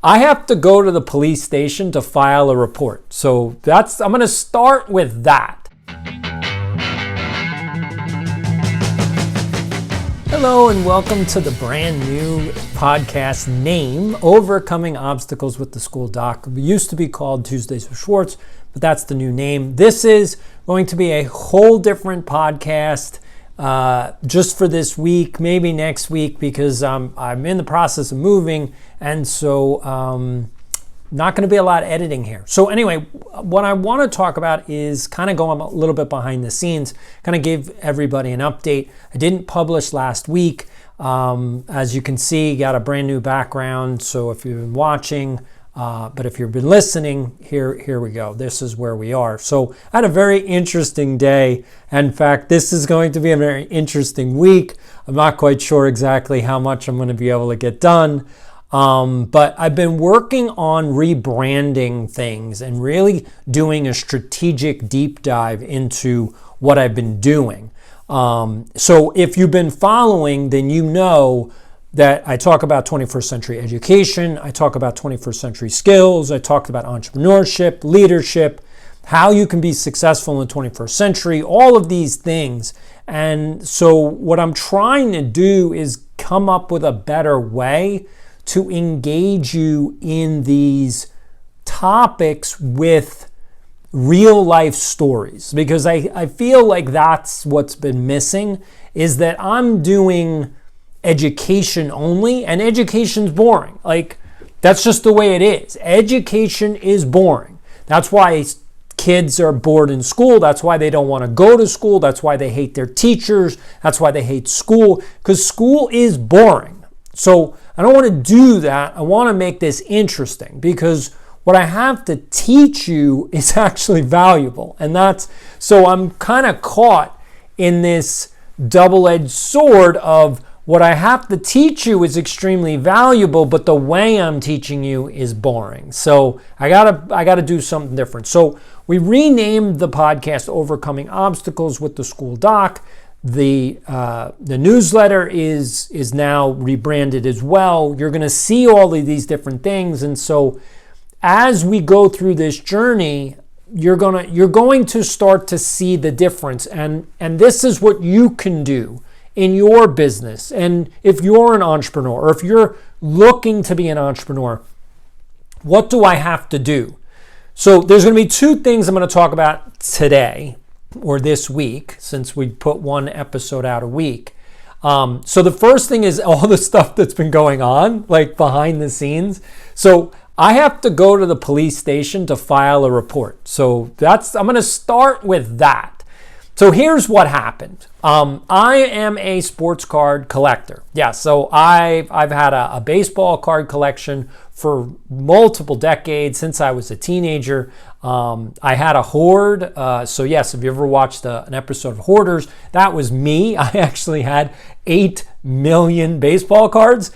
I have to go to the police station to file a report. So I'm going to start with that. Hello and welcome to the brand new podcast name, Overcoming Obstacles with the School Doc. It used to be called Tuesdays with Schwartz, but that's the new name. This is going to be a whole different podcast just for this week, maybe next week, because I'm in the process of moving, and so not going to be a lot of editing here. So anyway, what I want to talk about is kind of going a little bit behind the scenes, kind of give everybody an update. I didn't publish last week. As you can see, got a brand new background. So if you've been watching, but if you've been listening, here we go. This is where we are. So I had a very interesting day. In fact, this is going to be a very interesting week. I'm not quite sure exactly how much I'm going to be able to get done. But I've been working on rebranding things and really doing a strategic deep dive into what I've been doing. So if you've been following, then you know that I talk about 21st century education, I talk about 21st century skills, I talked about entrepreneurship, leadership, how you can be successful in the 21st century, all of these things. And so what I'm trying to do is come up with a better way to engage you in these topics with real life stories, because I feel like that's what's been missing, is that I'm doing education only, and education's boring. Like, that's just the way it is. Education is boring. That's why kids are bored in school. That's why they don't want to go to school. That's why they hate their teachers. That's why they hate school, because school is boring. So I don't want to do that. I want to make this interesting, because what I have to teach you is actually valuable. And so I'm kind of caught in this double-edged sword of what I have to teach you is extremely valuable, but the way I'm teaching you is boring. So I gotta do something different. So we renamed the podcast Overcoming Obstacles with the School Doc. The newsletter is now rebranded as well. You're going to see all of these different things, and so as we go through this journey, you're going to start to see the difference, and this is what you can do in your business. And if you're an entrepreneur, or if you're looking to be an entrepreneur, what do I have to do? So there's going to be two things I'm going to talk about today, or this week, since we put one episode out a week. So the first thing is all the stuff that's been going on, like behind the scenes. So I have to go to the police station to file a report. So I'm going to start with that. So here's what happened. I am a sports card collector. Yeah, so I've had a baseball card collection for multiple decades, since I was a teenager. I had a hoard. So yes, if you ever watched an episode of Hoarders, that was me. I actually had 8 million baseball cards.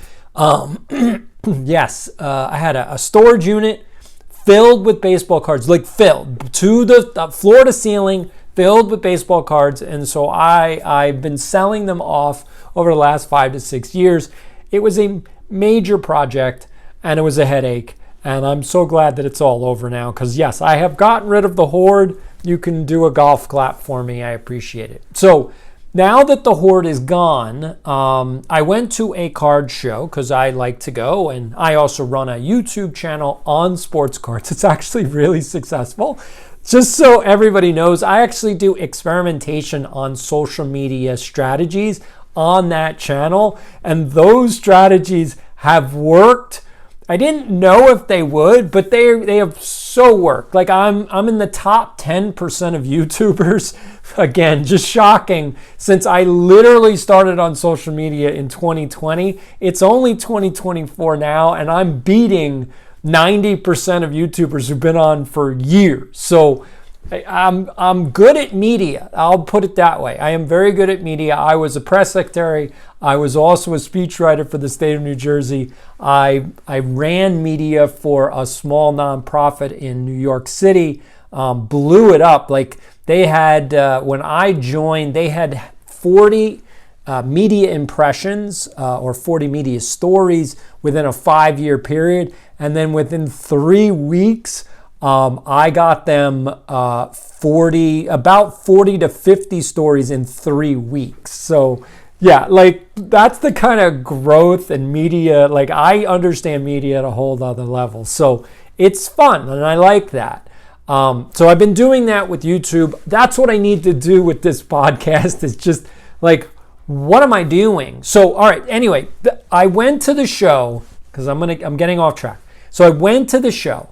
Yes, I had a storage unit filled with baseball cards, like filled to the floor to ceiling, filled with baseball cards. And so I've been selling them off over the last 5 to 6 years. It was a major project, and it was a headache. And I'm so glad that it's all over now, because yes, I have gotten rid of the hoard. You can do a golf clap for me. I appreciate it. So now that the hoard is gone, I went to a card show, because I like to go, and I also run a YouTube channel on sports cards. It's actually really successful. Just so everybody knows, I actually do experimentation on social media strategies on that channel, and those strategies have worked. I didn't know if they would, but they have so worked. Like I'm in the top 10% of YouTubers. Again, just shocking, since I literally started on social media in 2020. It's only 2024 now, and I'm beating 90% of YouTubers who've been on for years. So I'm good at media. I'll put it that way. I am very good at media. I was a press secretary. I was also a speechwriter for the state of New Jersey. I ran media for a small nonprofit in New York City. Blew it up. Like they had, when I joined, they had 40 media impressions or 40 media stories within a 5-year period. And then within 3 weeks, I got them about 40 to 50 stories in 3 weeks. So yeah, like that's the kind of growth in media. Like I understand media at a whole other level. So it's fun and I like that. So I've been doing that with YouTube. That's what I need to do with this podcast. Is just like, what am I doing? So, all right. Anyway, I went to the show because I'm getting off track. So I went to the show.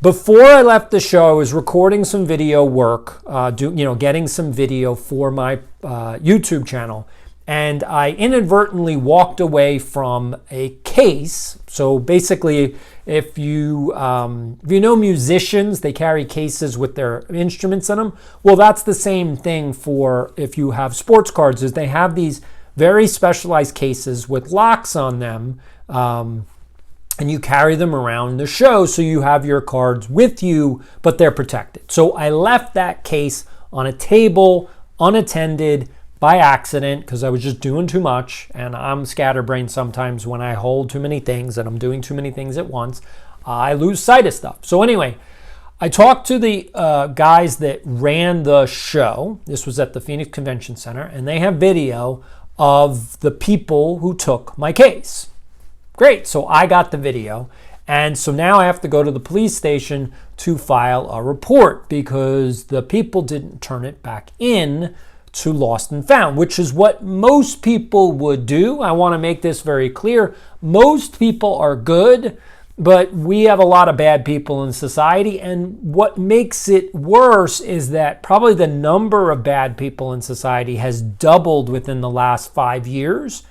Before I left the show, I was recording some video work, getting some video for my YouTube channel. And I inadvertently walked away from a case. So basically, if you know musicians, they carry cases with their instruments in them. Well, that's the same thing for if you have sports cards, is they have these very specialized cases with locks on them. And you carry them around the show so you have your cards with you, but they're protected. So I left that case on a table, unattended, by accident, because I was just doing too much, and I'm scatterbrained sometimes when I hold too many things and I'm doing too many things at once. I lose sight of stuff. So anyway, I talked to the guys that ran the show. This was at the Phoenix Convention Center, and they have video of the people who took my case. Great, so I got the video, and so now I have to go to the police station to file a report because the people didn't turn it back in to Lost and Found, which is what most people would do. I want to make this very clear. Most people are good, but we have a lot of bad people in society. And what makes it worse is that probably the number of bad people in society has doubled within the last 5 years.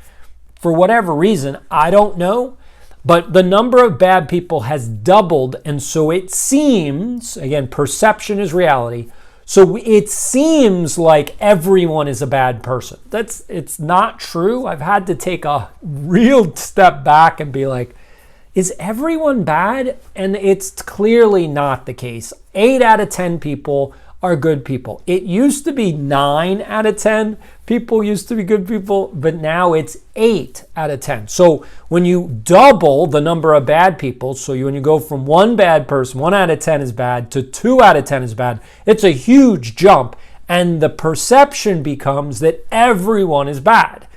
For whatever reason, I don't know. But the number of bad people has doubled. And so it seems, again, perception is reality. So it seems like everyone is a bad person. It's not true. I've had to take a real step back and be like, is everyone bad? And it's clearly not the case. 8 out of 10 people are good people. It used to be 9 out of 10 people used to be good people, but now it's 8 out of 10. So when you double the number of bad people, so when you go from 1 bad person, 1 out of 10 is bad, to 2 out of 10 is bad, it's a huge jump. And the perception becomes that everyone is bad.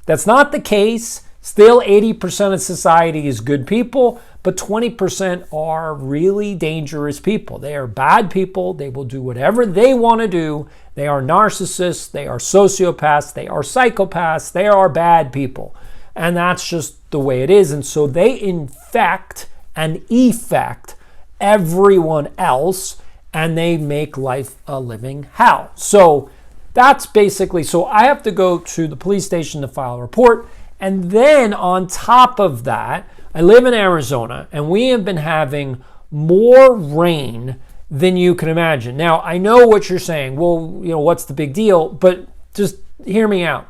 That's not the case. Still, 80% of society is good people, but 20% are really dangerous people. They are bad people. They will do whatever they want to do. They are narcissists. They are sociopaths. They are psychopaths. They are bad people. And that's just the way it is. And so they infect and effect everyone else, and they make life a living hell. So that's basically, so I have to go to the police station to file a report. And then on top of that, I live in Arizona, and we have been having more rain than you can imagine. Now, I know what you're saying. Well, what's the big deal? But just hear me out.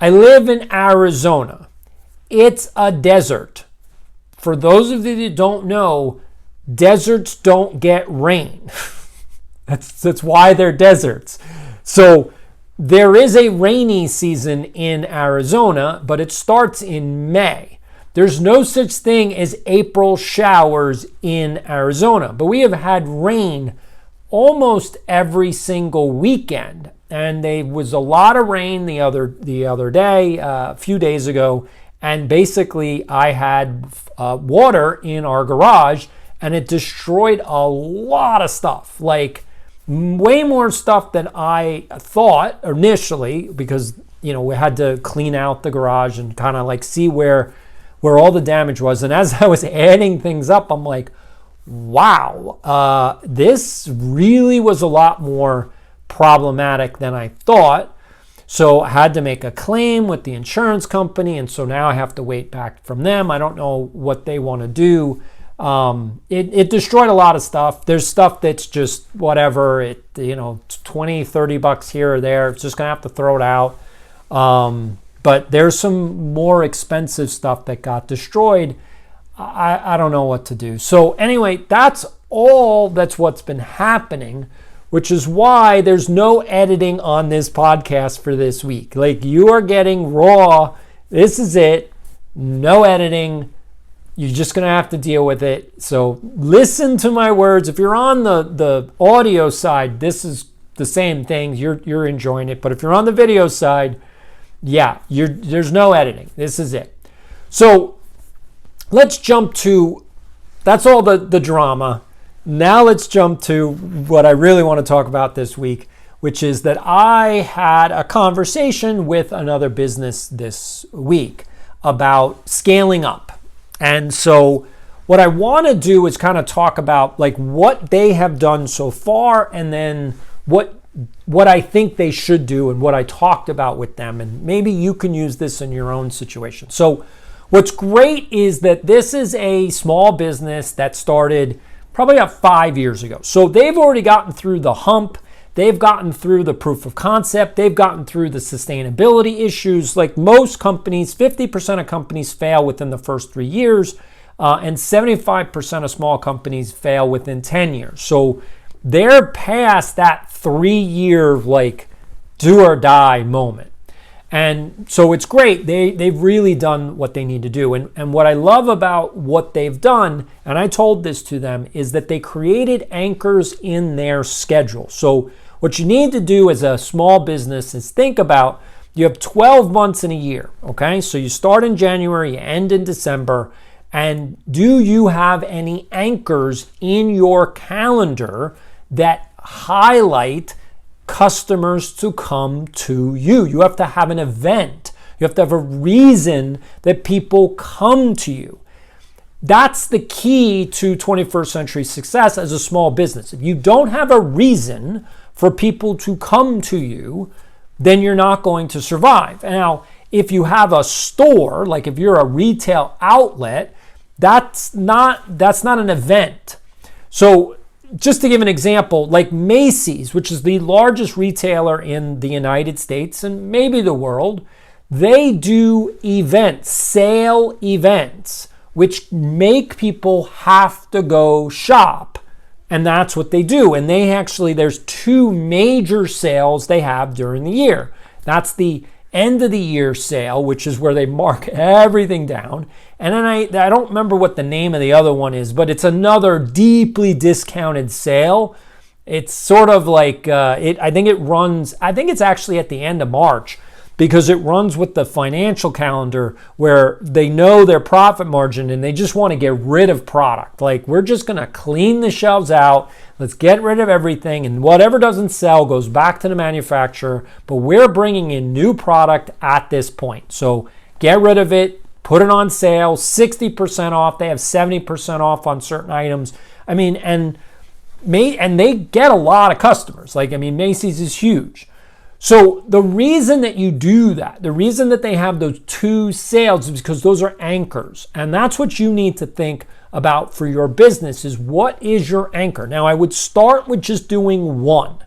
I live in Arizona. It's a desert. For those of you that don't know, deserts don't get rain. That's why they're deserts. So there is a rainy season in Arizona, but it starts in May. There's no such thing as April showers in Arizona, but we have had rain almost every single weekend. And there was a lot of rain the other day, a few days ago, and basically I had water in our garage, and it destroyed a lot of stuff, like way more stuff than I thought initially, because we had to clean out the garage and kind of like see where all the damage was. And as I was adding things up, I'm like, wow, this really was a lot more problematic than I thought. So I had to make a claim with the insurance company, and so now I have to wait back from them. I don't know what they want to do. It destroyed a lot of stuff. There's stuff that's just whatever, $20-$30 here or there. It's just gonna have to throw it out. But there's some more expensive stuff that got destroyed. I don't know what to do. So anyway, that's what's been happening which is why there's no editing on this podcast for this week. Like, you are getting raw. This is it. No editing. You're just going to have to deal with it. So listen to my words. If you're on the audio side, this is the same thing. You're enjoying it. But if you're on the video side, yeah, there's no editing. This is it. So let's jump to, that's all the drama. Now let's jump to what I really want to talk about this week, which is that I had a conversation with another business this week about scaling up. And so what I want to do is kind of talk about like what they have done so far, and then what I think they should do and what I talked about with them. And maybe you can use this in your own situation. So what's great is that this is a small business that started probably about 5 years ago. So they've already gotten through the hump. They've gotten through the proof of concept. They've gotten through the sustainability issues. Like most companies, 50% of companies fail within the first 3 years, and 75% of small companies fail within 10 years. So they're past that 3-year like do or die moment. And so it's great. They've really done what they need to do. And what I love about what they've done, and I told this to them, is that they created anchors in their schedule. So what you need to do as a small business is think about, you have 12 months in a year, okay? So you start in January, you end in December, and do you have any anchors in your calendar that highlight customers to come to you? You have to have an event. You have to have a reason that people come to you. That's the key to 21st century success as a small business. If you don't have a reason for people to come to you, then you're not going to survive. Now, if you have a store, like if you're a retail outlet, that's not an event. So just to give an example, like Macy's, which is the largest retailer in the United States and maybe the world, they do events, sale events, which make people have to go shop. And that's what they do. And there's 2 major sales they have during the year. That's the end of the year sale, which is where they mark everything down. And then I don't remember what the name of the other one is, but it's another deeply discounted sale. It's sort of like, I think it's actually at the end of March, because it runs with the financial calendar where they know their profit margin and they just want to get rid of product. Like, we're just going to clean the shelves out. Let's get rid of everything, and whatever doesn't sell goes back to the manufacturer, but we're bringing in new product at this point. So get rid of it, put it on sale, 60% off. They have 70% off on certain items. I mean, and they get a lot of customers. Like, I mean, Macy's is huge. So the reason that you do that, the reason that they have those 2 sales is because those are anchors. And that's what you need to think about for your business, is what is your anchor? Now, I would start with just doing 1.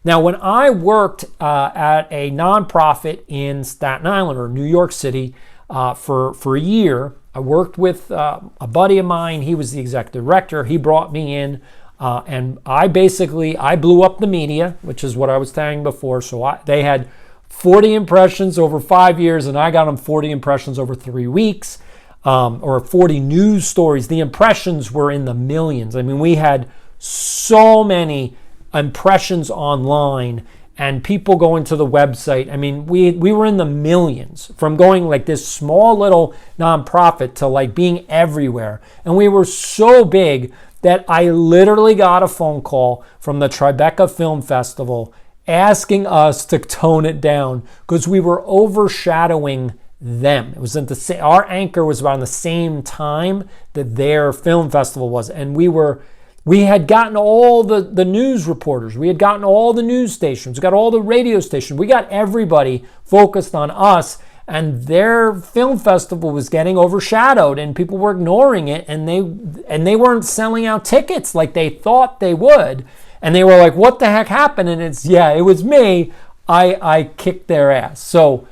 Now, when I worked at a nonprofit in Staten Island or New York City for a year, I worked with a buddy of mine. He was the executive director. He brought me in. And I blew up the media, which is what I was saying before. So they had 40 impressions over 5 years, and I got them 40 impressions over 3 weeks, or 40 news stories. The impressions were in the millions. I mean, we had so many impressions online and people going to the website. I mean, we were in the millions from going like this small little nonprofit to like being everywhere. And we were so big that I literally got a phone call from the Tribeca Film Festival asking us to tone it down because we were overshadowing them. It was our anchor was around the same time that their film festival was, and we had gotten all the news reporters, we had gotten all the news stations, we got all the radio stations, we got everybody focused on us. And their film festival was getting overshadowed, and people were ignoring it, and they weren't selling out tickets like they thought they would. And they were like, "What the heck happened?" And it was me. I kicked their ass. So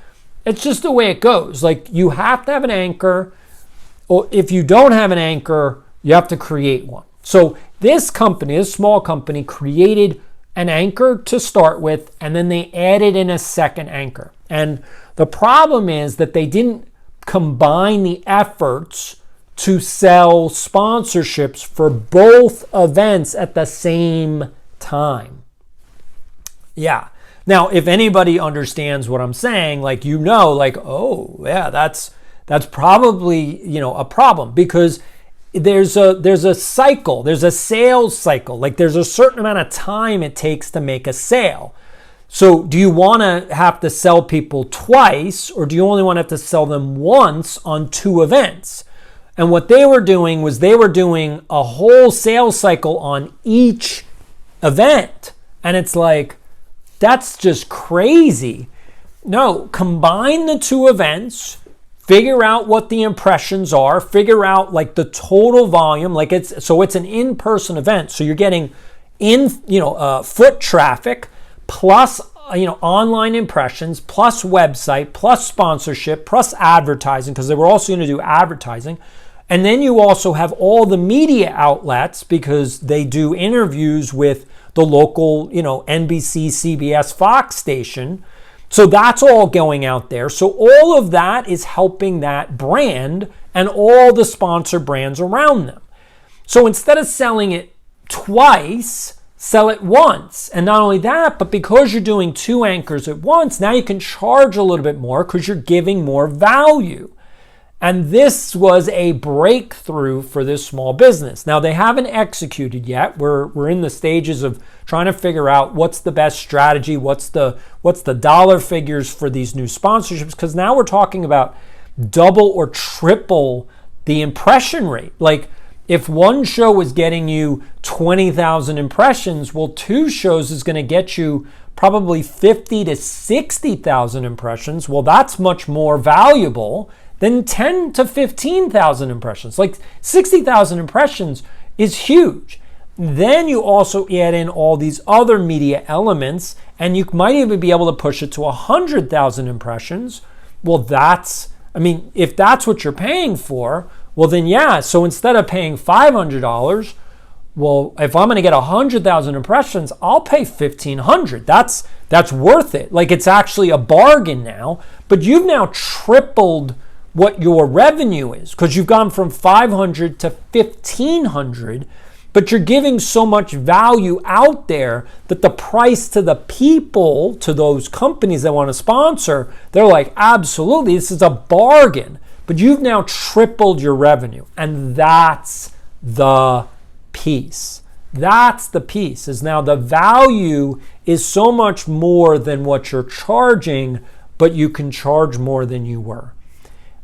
it's just the way it goes. Like, you have to have an anchor, or if you don't have an anchor, you have to create one. So this company, this small company, created an anchor to start with, and then they added in a second anchor. And the problem is that they didn't combine the efforts to sell sponsorships for both events at the same time. Yeah. Now, if anybody understands what I'm saying, like, oh yeah, that's probably, a problem, because there's a cycle, there's a sales cycle. Like, there's a certain amount of time it takes to make a sale. So do you want to have to sell people twice, or do you only want to have to sell them once on 2 events? And what they were doing was they were doing a whole sales cycle on each event. And it's like, that's just crazy. No, combine the 2 events, figure out what the impressions are, figure out like the total volume. Like, it's an in-person event. So you're getting foot traffic plus online impressions, plus website, plus sponsorship, plus advertising, because they were also going to do advertising. And then you also have all the media outlets, because they do interviews with the local, NBC, CBS, Fox station. So that's all going out there. So all of that is helping that brand and all the sponsor brands around them. So instead of selling it twice, sell it once. And not only that, but because you're doing 2 anchors at once, now you can charge a little bit more because you're giving more value. And this was a breakthrough for this small business. Now, they haven't executed yet. We're in the stages of trying to figure out what's the best strategy, what's the dollar figures for these new sponsorships, because now we're talking about double or triple the impression rate. Like, if one show is getting you 20,000 impressions, well, 2 shows is going to get you probably 50 to 60,000 impressions. Well, that's much more valuable than 10 to 15,000 impressions. Like, 60,000 impressions is huge. Then you also add in all these other media elements, and you might even be able to push it to 100,000 impressions. Well, if that's what you're paying for, well then yeah. So instead of paying $500, well, if I'm going to get 100,000 impressions, I'll pay $1,500. That's worth it. Like, it's actually a bargain now. But you've now tripled what your revenue is, because you've gone from 500 to 1,500, but you're giving so much value out there that the price to the people, to those companies that want to sponsor, they're like, absolutely, this is a bargain. But you've now tripled your revenue, and that's the piece. That's the piece, is now the value is so much more than what you're charging, but you can charge more than you were.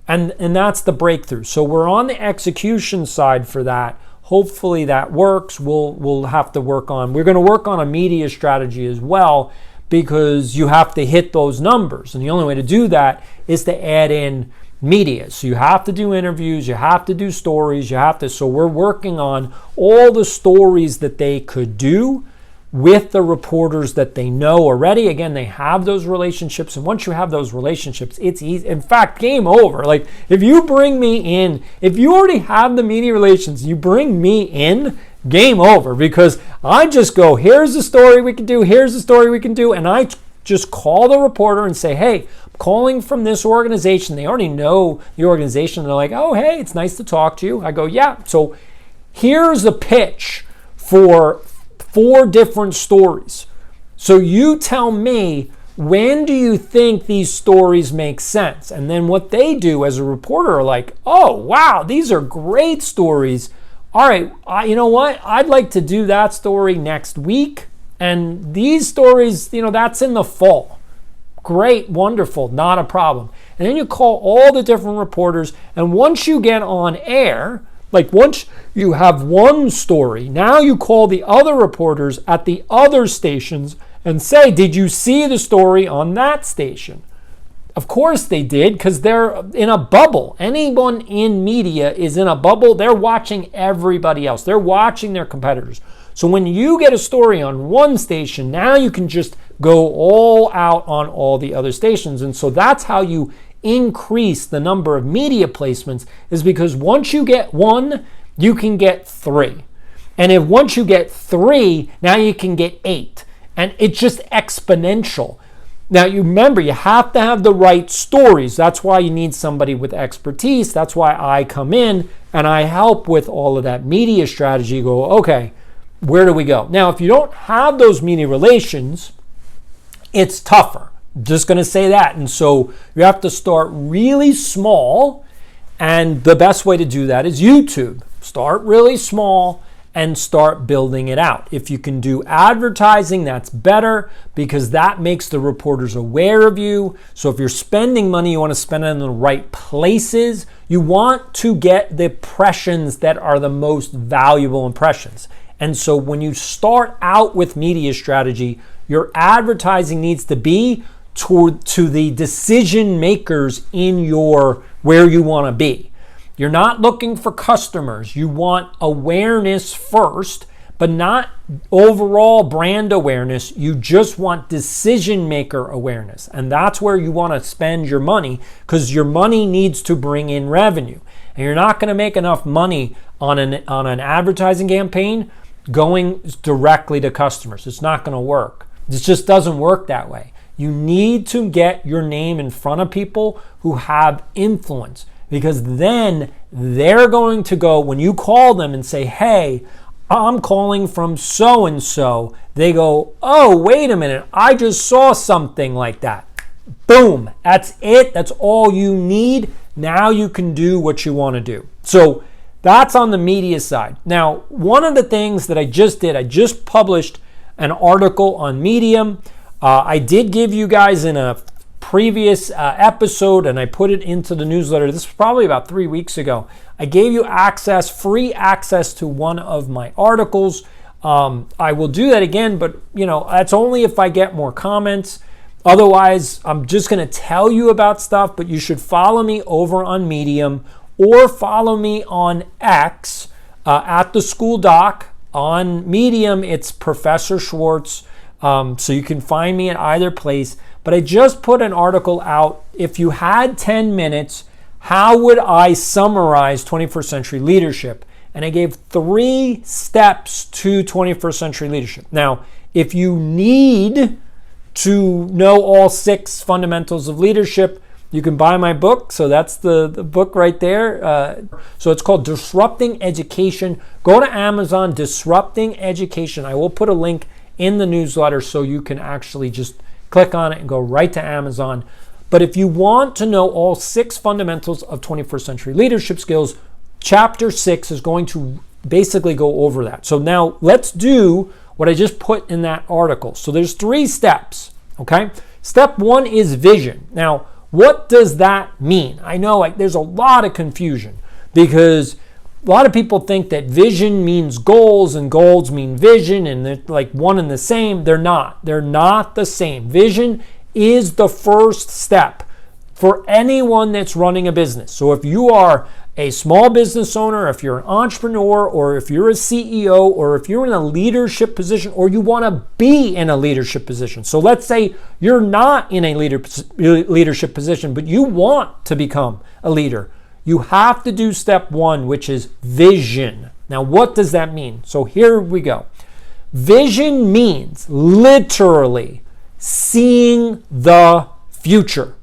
And that's the breakthrough. So we're on the execution side for that. Hopefully that works. We'll have to work on, we're going to work on a media strategy as well, because you have to hit those numbers. And the only way to do that is to add in media. So you have to do interviews, you have to do stories, so we're working on all the stories that they could do with the reporters that they know already. Again, they have those relationships, and once you have those relationships, it's easy. In fact, game over. Like, if you bring me in, if you already have the media relations, you bring me in, game over, because I just go, here's the story we can do, and I just call the reporter and say, hey, I'm calling from this organization. They already know the organization. They're like, oh, hey, it's nice to talk to you. I go, yeah. So here's a pitch for 4 different stories. So you tell me, when do you think these stories make sense? And then what they do as a reporter are like, oh, wow, these are great stories. All right, you know what? I'd like to do that story next week. And these stories, that's in the fall. Great, wonderful, not a problem. And then you call all the different reporters, and once you get on air, like once you have one story, now you call the other reporters at the other stations and say, did you see the story on that station? Of course they did, because they're in a bubble. Anyone in media is in a bubble. They're watching everybody else. They're watching their competitors. So when you get a story on one station, now you can just go all out on all the other stations. And so that's how you increase the number of media placements, is because once you get 1, you can get 3. And if once you get 3, now you can get 8. And it's just exponential. Now, you remember, you have to have the right stories. That's why you need somebody with expertise. That's why I come in and I help with all of that media strategy. Go, okay, where do we go? Now, if you don't have those media relations, it's tougher. Just going to say that. And so you have to start really small. And the best way to do that is YouTube. Start really small and start building it out. If you can do advertising, that's better because that makes the reporters aware of you. So if you're spending money, you want to spend it in the right places. You want to get the impressions that are the most valuable impressions. And so when you start out with media strategy, your advertising needs to be to the decision makers in your where you want to be. You're not looking for customers. You want awareness first, but not overall brand awareness. You just want decision maker awareness. And that's where you want to spend your money because your money needs to bring in revenue. And you're not going to make enough money on an advertising campaign going directly to customers. It's not going to work. It just doesn't work that way. You need to get your name in front of people who have influence. Because then they're going to go, when you call them and say, hey, I'm calling from so-and-so, they go, oh, wait a minute, I just saw something like that. Boom, that's it. That's all you need. Now you can do what you want to do. So that's on the media side. Now, one of the things that I just published an article on Medium. I did give you guys in a previous episode, and I put it into the newsletter. This was probably about 3 weeks ago. I gave you free access to one of my articles. I will do that again, but that's only if I get more comments. Otherwise, I'm just going to tell you about stuff, but you should follow me over on Medium or follow me on X at the School Doc. On Medium, it's Professor Schwartz. So you can find me at either place. But I just put an article out. If you had 10 minutes, how would I summarize 21st century leadership? And I gave 3 steps to 21st century leadership. Now, if you need to know all 6 fundamentals of leadership, you can buy my book. So that's the book right there. So it's called Disrupting Education. Go to Amazon, Disrupting Education. I will put a link in the newsletter so you can actually just click on it and go right to Amazon. But if you want to know all 6 fundamentals of 21st century leadership skills, chapter 6 is going to basically go over that. So now let's do what I just put in that article. So there's 3 steps, okay? Step 1 is vision. Now, what does that mean? I know there's a lot of confusion because a lot of people think that vision means goals and goals mean vision and they're like one and the same. They're not. They're not the same. Vision is the first step for anyone that's running a business. So if you are a small business owner, if you're an entrepreneur, or if you're a CEO, or if you're in a leadership position, or you want to be in a leadership position. So let's say you're not in a leadership position, but you want to become a leader. You have to do step 1, which is vision. Now, what does that mean? So here we go. Vision means literally seeing the future.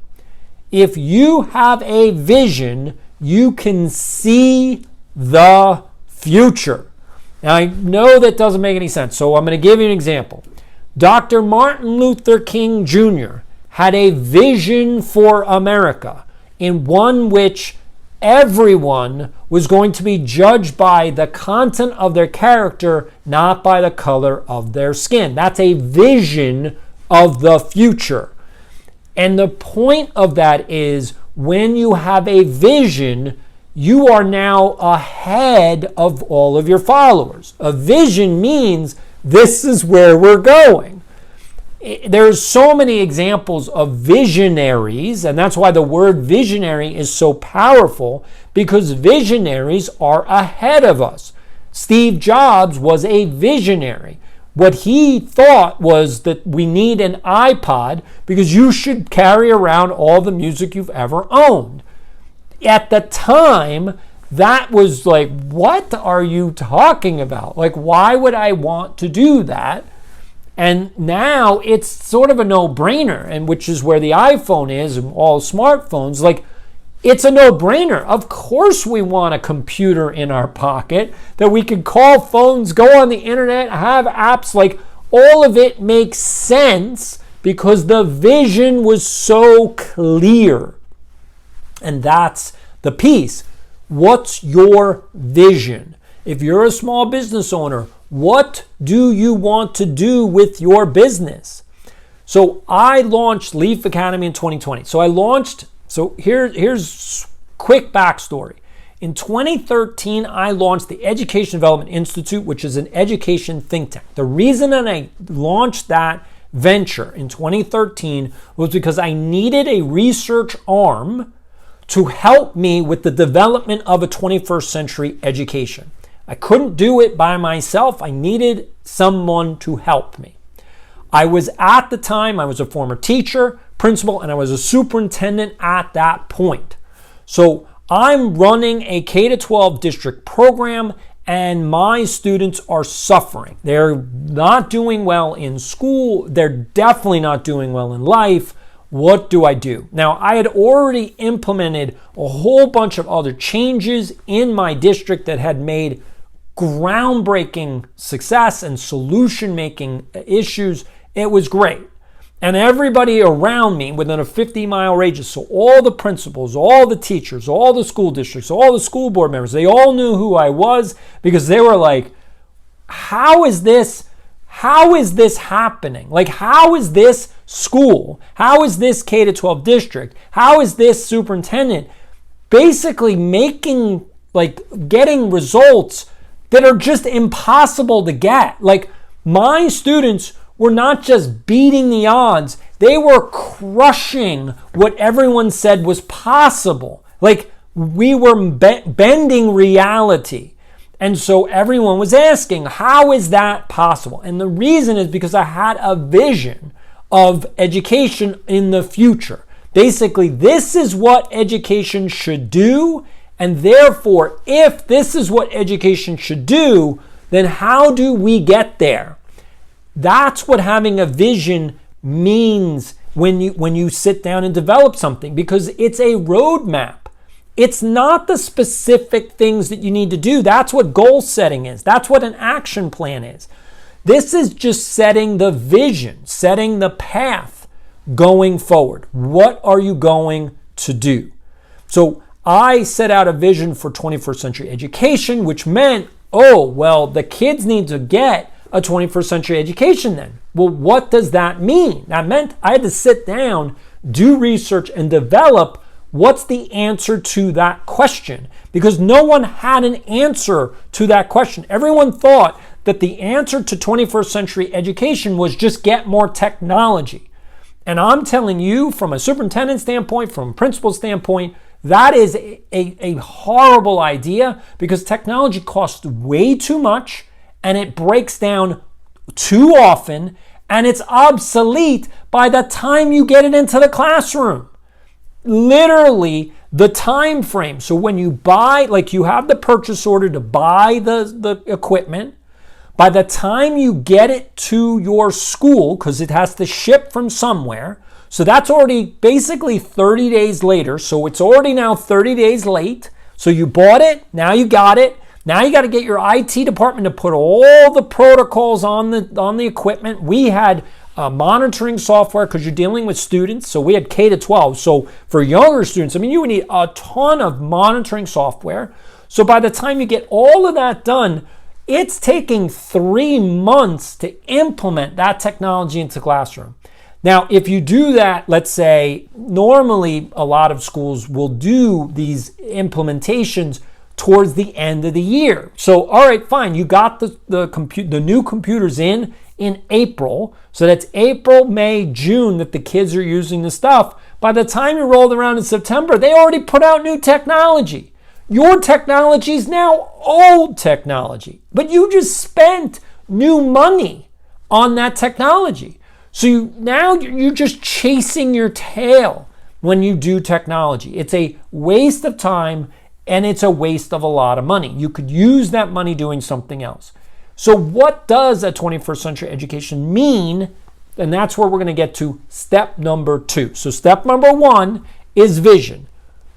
If you have a vision, you can see the future. Now, I know that doesn't make any sense, so I'm going to give you an example. Dr. Martin Luther King Jr. had a vision for America, in one which everyone was going to be judged by the content of their character, not by the color of their skin. That's a vision of the future. And the point of that is when you have a vision, you are now ahead of all of your followers. A vision means this is where we're going. There's so many examples of visionaries, and that's why the word visionary is so powerful, because visionaries are ahead of us. Steve Jobs was a visionary. What he thought was that we need an iPod because you should carry around all the music you've ever owned. At the time, that was like, what are you talking about? Like, why would I want to do that? And now it's sort of a no-brainer, and which is where the iPhone is and all smartphones. Like, it's a no-brainer. Of course we want a computer in our pocket that we can call phones, go on the internet, have apps. Like, all of it makes sense because the vision was so clear. And that's the piece. What's your vision? If you're a small business owner, what do you want to do with your business? So I launched Leaf Academy in 2020. Here's quick backstory. In 2013, I launched the Education Development Institute, which is an education think tank. The reason that I launched that venture in 2013 was because I needed a research arm to help me with the development of a 21st century education. I couldn't do it by myself. I needed someone to help me. I was a former teacher, principal, and I was a superintendent at that point. So I'm running a K-12 district program, and my students are suffering. They're not doing well in school. They're definitely not doing well in life. What do I do? Now, I had already implemented a whole bunch of other changes in my district that had made groundbreaking success and solution-making issues. It was great. And everybody around me within a 50-mile radius, so all the principals, all the teachers, all the school districts, all the school board members, they all knew who I was because they were like, how is this happening? Like, how is this school? How is this K-12 district? How is this superintendent basically getting results that are just impossible to get? Like, my students were not just beating the odds, they were crushing what everyone said was possible. Like, we were bending reality. And so everyone was asking, how is that possible? And the reason is because I had a vision of education in the future. Basically, this is what education should do. And therefore, if this is what education should do, then how do we get there? That's what having a vision means when you sit down and develop something, because it's a roadmap. It's not the specific things that you need to do. That's what goal setting is. That's what an action plan is. This is just setting the vision, setting the path going forward. What are you going to do? So I set out a vision for 21st century education, which meant, the kids need to get a 21st century education then. Well, what does that mean? That meant I had to sit down, do research, and develop what's the answer to that question, because no one had an answer to that question. Everyone thought that the answer to 21st century education was just get more technology. And I'm telling you, from a superintendent standpoint, from a principal standpoint, that is a horrible idea, because technology costs way too much and it breaks down too often and it's obsolete by the time you get it into the classroom. Literally, the time frame. So when you buy, you have the purchase order to buy the equipment, by the time you get it to your school, because it has to ship from somewhere, so that's already basically 30 days later. So it's already now 30 days late. So you bought it, now you got it. Now you got to get your IT department to put all the protocols on the equipment. We had monitoring software because you're dealing with students. So we had K-12. So for younger students, you would need a ton of monitoring software. So by the time you get all of that done, it's taking 3 months to implement that technology into the classroom. Now, if you do that, let's say, normally a lot of schools will do these implementations towards the end of the year. So, all right, fine. You got the new computers in April. So that's April, May, June that the kids are using the stuff. By the time you rolled around in September, they already put out new technology. Your technology is now old technology, but you just spent new money on that technology. So you're just chasing your tail when you do technology. It's a waste of time and it's a waste of a lot of money. You could use that money doing something else. So what does a 21st century education mean? And that's where we're going to get to step number 2. So step number 1 is vision.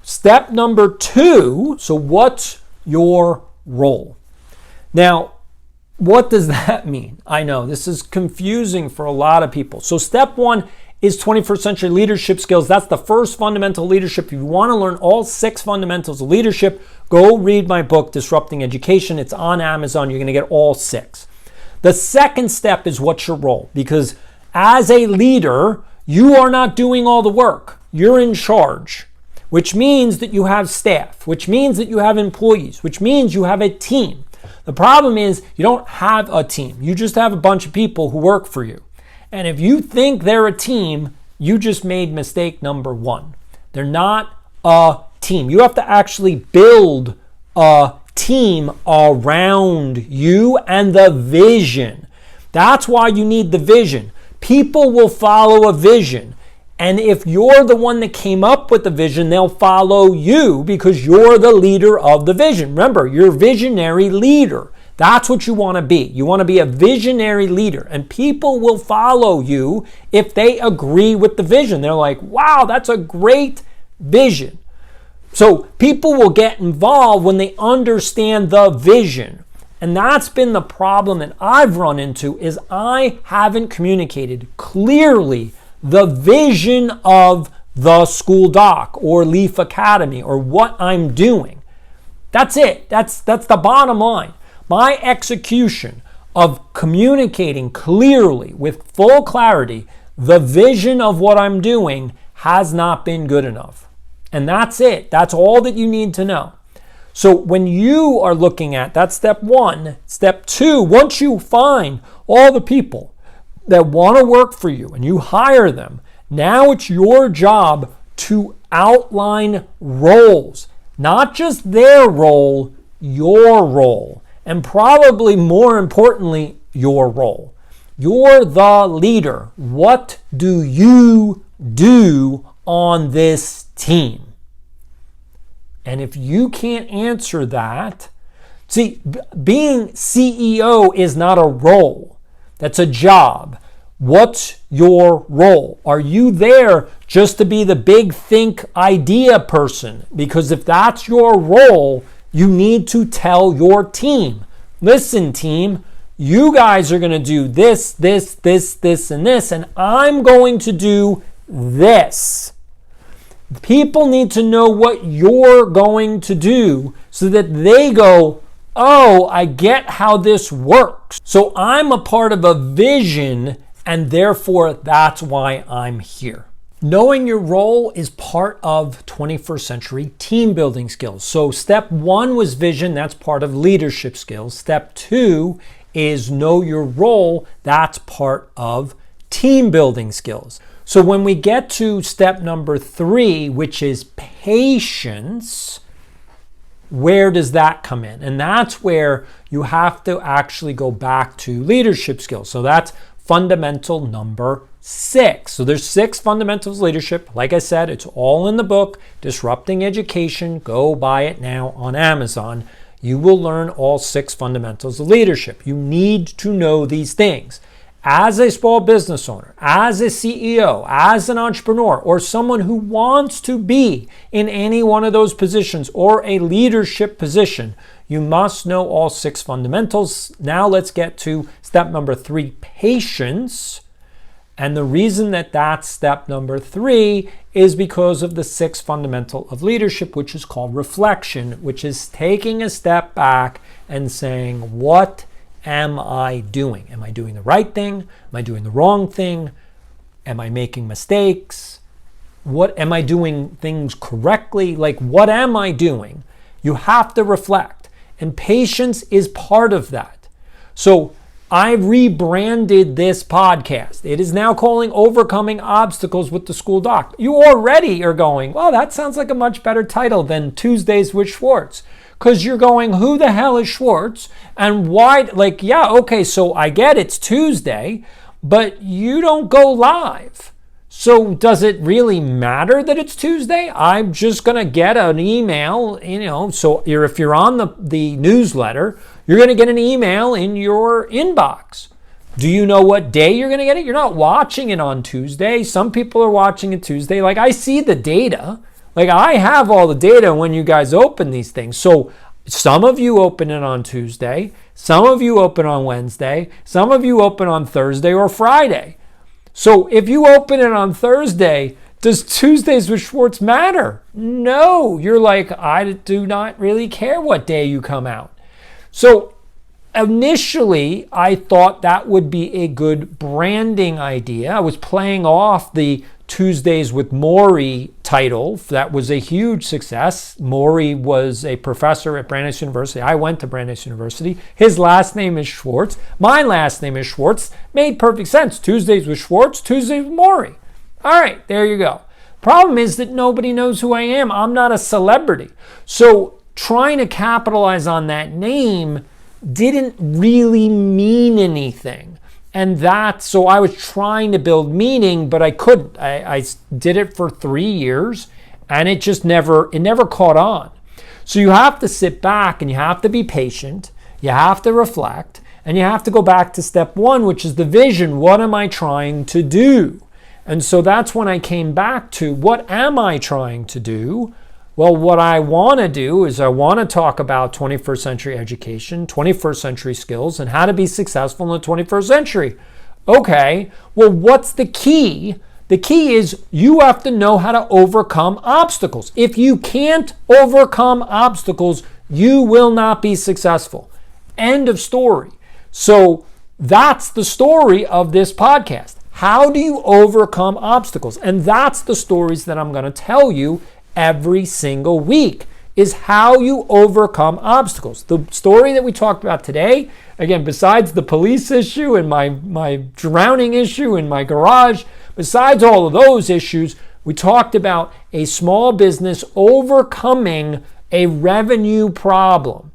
Step number 2, so what's your role? Now, what does that mean? I know this is confusing for a lot of people. So step 1 is 21st century leadership skills. That's the first fundamental leadership. If you want to learn all 6 fundamentals of leadership, go read my book, Disrupting Education. It's on Amazon. You're going to get all 6. The second step is what's your role? Because as a leader, you are not doing all the work. You're in charge, which means that you have staff, which means that you have employees, which means you have a team. The problem is you don't have a team. You just have a bunch of people who work for you. And if you think they're a team, you just made mistake number 1. They're not a team. You have to actually build a team around you and the vision. That's why you need the vision. People will follow a vision. And if you're the one that came up with the vision, they'll follow you because you're the leader of the vision. Remember, you're a visionary leader. That's what you want to be. You want to be a visionary leader. And people will follow you if they agree with the vision. They're like, wow, that's a great vision. So people will get involved when they understand the vision. And that's been the problem that I've run into is I haven't communicated clearly the vision of the School Doc or Leaf Academy or what I'm doing. That's it. That's the bottom line. My execution of communicating clearly with full clarity the vision of what I'm doing has not been good enough. And that's it. That's all that you need to know. So when you are looking at, that's step 1. Step 2, once you find all the people that want to work for you and you hire them, now it's your job to outline roles. Not just their role, your role. And probably more importantly, your role. You're the leader. What do you do on this team? And if you can't answer that, see, being CEO is not a role. That's a job. What's your role? Are you there just to be the big think idea person? Because if that's your role, you need to tell your team, listen, team, you guys are going to do this, this, this, this, and this, and I'm going to do this. People need to know what you're going to do so that they go, oh, I get how this works. So I'm a part of a vision, and therefore that's why I'm here. Knowing your role is part of 21st century team building skills. So step 1 was vision, that's part of leadership skills. Step 2 is know your role, that's part of team building skills. So when we get to step number 3, which is patience, where does that come in? And that's where you have to actually go back to leadership skills. So that's fundamental number 6. So there's 6 fundamentals of leadership. Like I said, it's all in the book, Disrupting Education. Go buy it now on Amazon. You will learn all 6 fundamentals of leadership. You need to know these things. As a small business owner, as a CEO, as an entrepreneur, or someone who wants to be in any one of those positions or a leadership position, you must know all 6 fundamentals. Now let's get to step number 3, patience. And the reason that that's step number 3 is because of the 6th fundamental of leadership, which is called reflection, which is taking a step back and saying, what am I doing? Am I doing the right thing? Am I doing the wrong thing? Am I making mistakes? What am I doing things correctly? Like, what am I doing? You have to reflect. And patience is part of that. So I rebranded this podcast. It is now calling Overcoming Obstacles with the School Doc. You already are going, well, that sounds like a much better title than Tuesdays with Schwartz. Because you're going, who the hell is Schwartz? And why, like, yeah, okay, so I get it's Tuesday, but you don't go live. So does it really matter that it's Tuesday? I'm just going to get an email, so if you're on the newsletter, You're going to get an email in your inbox. Do you know what day you're going to get it? You're not watching it on Tuesday. Some people are watching it Tuesday. Like, I see the data. Like, I have all the data when you guys open these things. So some of you open it on Tuesday. Some of you open on Wednesday. Some of you open on Thursday or Friday. So if you open it on Thursday, does Tuesdays with Schwartz matter? No. You're like, I do not really care what day you come out. So initially, I thought that would be a good branding idea. I was playing off the Tuesdays with Morrie title. That was a huge success. Morrie was a professor at Brandeis University. I went to Brandeis University. His last name is Schwartz. My last name is Schwartz. Made perfect sense. Tuesdays with Schwartz, Tuesdays with Morrie. All right, there you go. Problem is that nobody knows who I am. I'm not a celebrity. So trying to capitalize on that name didn't really mean anything. And so I was trying to build meaning, but I couldn't. I did it for 3 years, and it never caught on. So you have to sit back and you have to be patient. You have to reflect, and you have to go back to step one, which is the vision. What am I trying to do? And so that's when I came back to, what am I trying to do? Well, what I want to do is I want to talk about 21st century education, 21st century skills, and how to be successful in the 21st century. Okay, well, what's the key? The key is you have to know how to overcome obstacles. If you can't overcome obstacles, you will not be successful. End of story. So that's the story of this podcast. How do you overcome obstacles? And that's the stories that I'm going to tell you every single week, is how you overcome obstacles. The story that we talked about today, again, besides the police issue and my drowning issue in my garage, besides all of those issues, we talked about a small business overcoming a revenue problem.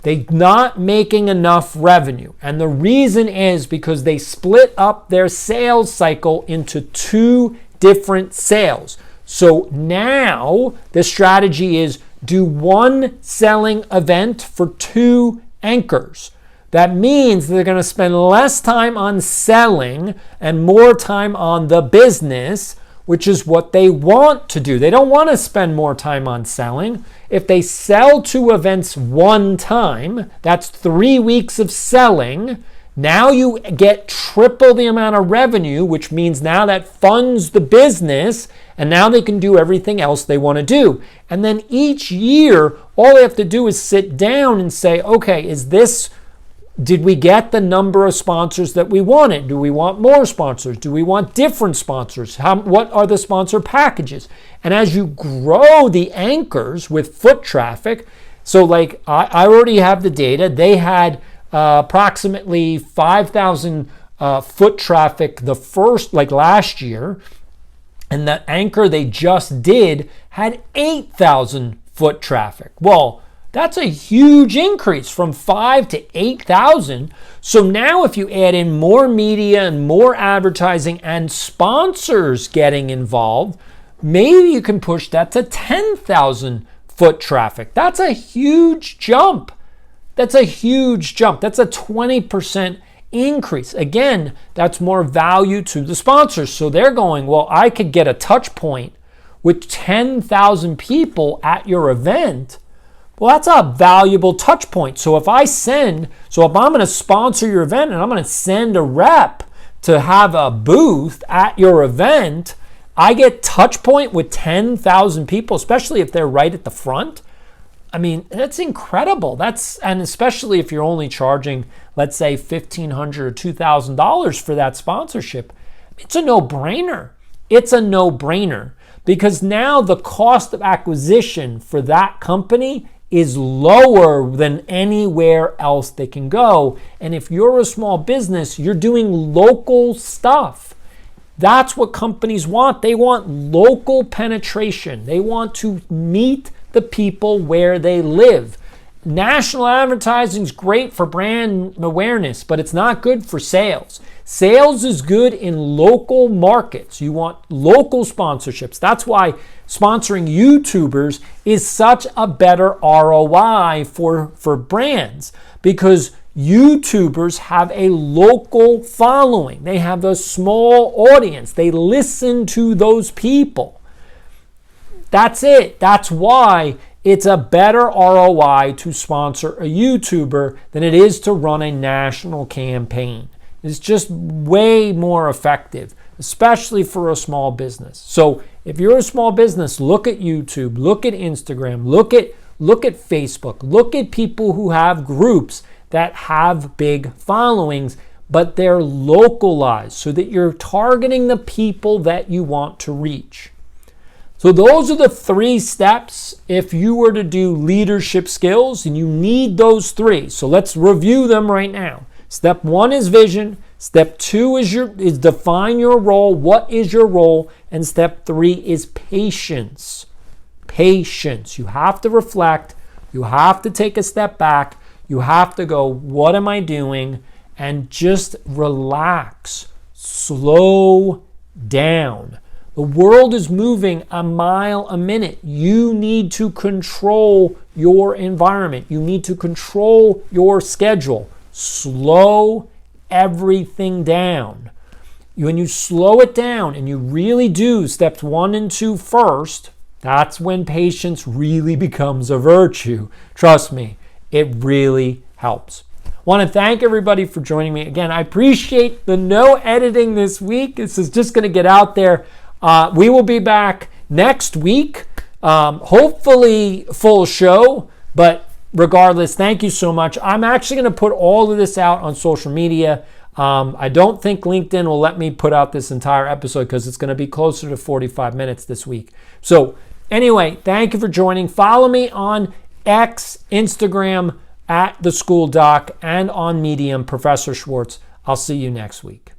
They're not making enough revenue. And the reason is because they split up their sales cycle into 2 different sales. So now the strategy is do 1 selling event for 2 anchors. That means they're going to spend less time on selling and more time on the business, which is what they want to do. They don't want to spend more time on selling. If they sell 2 events 1 time, that's 3 weeks of selling. Now you get triple the amount of revenue, which means now that funds the business, and now they can do everything else they want to do. And then each year, all they have to do is sit down and say, okay, did we get the number of sponsors that we wanted? Do we want more sponsors? Do we want different sponsors? What are the sponsor packages? And as you grow the anchors with foot traffic, so like I already have the data, they had approximately 5,000 foot traffic last year, and the anchor they just did had 8,000 foot traffic. Well, that's a huge increase from 5 to 8,000. So now if you add in more media and more advertising and sponsors getting involved, maybe you can push that to 10,000 foot traffic. That's a huge jump. That's a huge jump. That's a 20% increase. Again, that's more value to the sponsors. So they're going, well, I could get a touch point with 10,000 people at your event. Well, that's a valuable touch point. So if I'm going to sponsor your event and I'm going to send a rep to have a booth at your event, I get touch point with 10,000 people, especially if they're right at the front. I mean, that's incredible. And especially if you're only charging, let's say, $1,500 or $2,000 for that sponsorship, it's a no-brainer. It's a no-brainer because now the cost of acquisition for that company is lower than anywhere else they can go. And if you're a small business, you're doing local stuff. That's what companies want. They want local penetration. They want to meet the people where they live. national advertising is great for brand awareness, but it's not good for sales. Sales is good in local markets. You want local sponsorships. That's why sponsoring YouTubers is such a better ROI for brands, because YouTubers have a local following. They have a small audience. They listen to those people. That's it. That's why it's a better ROI to sponsor a YouTuber than it is to run a national campaign. It's just way more effective, especially for a small business. So if you're a small business, look at YouTube, look at Instagram, look at Facebook, look at people who have groups that have big followings, but they're localized so that you're targeting the people that you want to reach. So those are the 3 steps if you were to do leadership skills, and you need those 3. So let's review them right now. Step 1 is vision. Step 2 is define your role. What is your role? And step 3 is patience. Patience. You have to reflect. You have to take a step back. You have to go, what am I doing? And just relax. Slow down. The world is moving a mile a minute. You need to control your environment. You need to control your schedule. Slow everything down. When you slow it down and you really do steps 1 and 2 first, that's when patience really becomes a virtue. Trust me, it really helps. I want to thank everybody for joining me. Again, I appreciate the no editing this week. This is just going to get out there. We will be back next week, hopefully full show, but regardless, thank you so much. I'm actually going to put all of this out on social media. I don't think LinkedIn will let me put out this entire episode because it's going to be closer to 45 minutes this week. So anyway, thank you for joining. Follow me on X, Instagram, @TheSchoolDoc, and on Medium, Professor Schwartz. I'll see you next week.